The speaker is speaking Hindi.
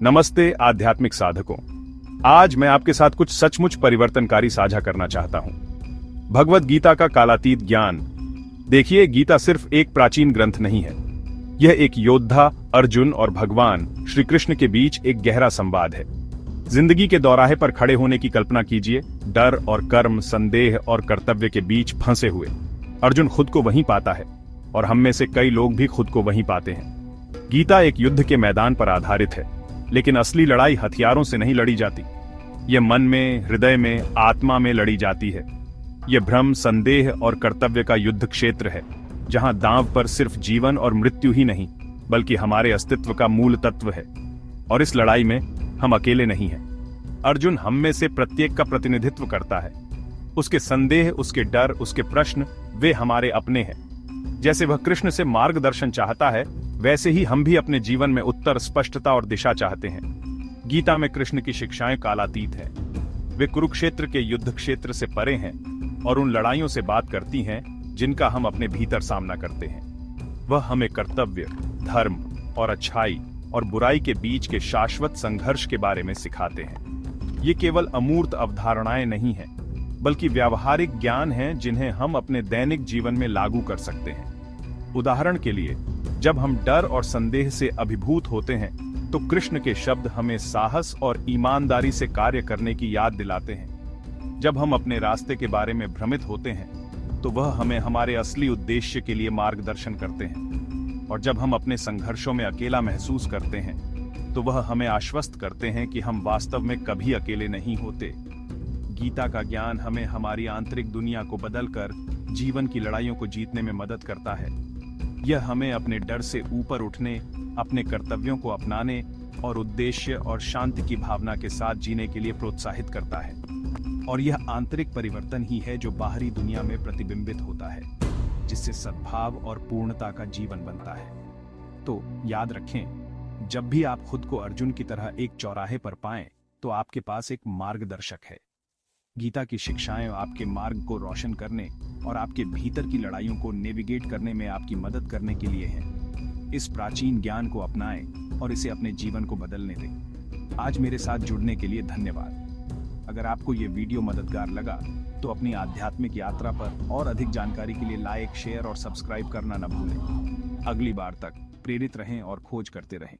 नमस्ते आध्यात्मिक साधकों। आज मैं आपके साथ कुछ सचमुच परिवर्तनकारी साझा करना चाहता हूं। भगवद गीता का कालातीत ज्ञान। देखिए, गीता सिर्फ एक प्राचीन ग्रंथ नहीं है। यह एक योद्धा अर्जुन और भगवान श्री कृष्ण के बीच एक गहरा संवाद है। जिंदगी के दौराहे पर खड़े होने की कल्पना कीजिए। डर और कर्म, संदेह और कर्तव्य के बीच फंसे हुए अर्जुन खुद को वहीं पाता है, और हम में से कई लोग भी खुद को वहीं पाते हैं। गीता एक युद्ध के मैदान पर आधारित है, लेकिन असली लड़ाई हथियारों से नहीं लड़ी जाती। यह मन में, हृदय में, आत्मा में लड़ी जाती है। यह भ्रम, संदेह और कर्तव्य का युद्ध क्षेत्र है, जहां दांव पर सिर्फ जीवन और मृत्यु ही नहीं, बल्कि हमारे अस्तित्व का मूल तत्व है। और इस लड़ाई में हम अकेले नहीं हैं। अर्जुन हम में से प्रत्येक का प्रतिनिधित्व करता है। उसके संदेह, उसके डर, उसके प्रश्न, वे हमारे अपने हैं। जैसे वह कृष्ण से मार्गदर्शन चाहता है, वैसे ही हम भी अपने जीवन में उत्तर, स्पष्टता और दिशा चाहते हैं। गीता में कृष्ण की शिक्षाएं कालातीत हैं। वे कुरुक्षेत्र के युद्ध क्षेत्र से परे हैं और उन लड़ाइयों से बात करती हैं जिनका हम अपने भीतर सामना करते हैं। वह हमें कर्तव्य, धर्म और अच्छाई और बुराई के बीच के शाश्वत संघर्ष के बारे में सिखाते हैं। ये केवल अमूर्त अवधारणाएं नहीं हैं, बल्कि व्यावहारिक ज्ञान हैं जिन्हें हम अपने दैनिक जीवन में लागू कर सकते हैं। उदाहरण के लिए, जब हम डर और संदेह से अभिभूत होते हैं, तो कृष्ण के शब्द हमें साहस और ईमानदारी से कार्य करने की याद दिलाते हैं। जब हम अपने रास्ते के बारे में भ्रमित होते हैं, तो वह हमें हमारे असली उद्देश्य के लिए मार्गदर्शन करते हैं। और जब हम अपने संघर्षों में अकेला महसूस करते हैं, तो वह हमें आश्वस्त करते हैं कि हम वास्तव में कभी अकेले नहीं होते। गीता का ज्ञान हमें हमारी आंतरिक दुनिया को बदलकर जीवन की लड़ाइयों को जीतने में मदद करता है। यह हमें अपने डर से ऊपर उठने, अपने कर्तव्यों को अपनाने और उद्देश्य और शांति की भावना के साथ जीने के लिए प्रोत्साहित करता है। और यह आंतरिक परिवर्तन ही है जो बाहरी दुनिया में प्रतिबिंबित होता है, जिससे सद्भाव और पूर्णता का जीवन बनता है। तो याद रखें, जब भी आप खुद को अर्जुन की तरह एक चौराहे पर पाएं, तो आपके पास एक मार्गदर्शक है। गीता की शिक्षाएं आपके मार्ग को रोशन करने और आपके भीतर की लड़ाइयों को नेविगेट करने में आपकी मदद करने के लिए हैं। इस प्राचीन ज्ञान को अपनाएं और इसे अपने जीवन को बदलने दें। आज मेरे साथ जुड़ने के लिए धन्यवाद। अगर आपको ये वीडियो मददगार लगा, तो अपनी आध्यात्मिक यात्रा पर और अधिक जानकारी के लिए लाइक, शेयर और सब्सक्राइब करना न भूलें। अगली बार तक प्रेरित रहें और खोज करते रहें।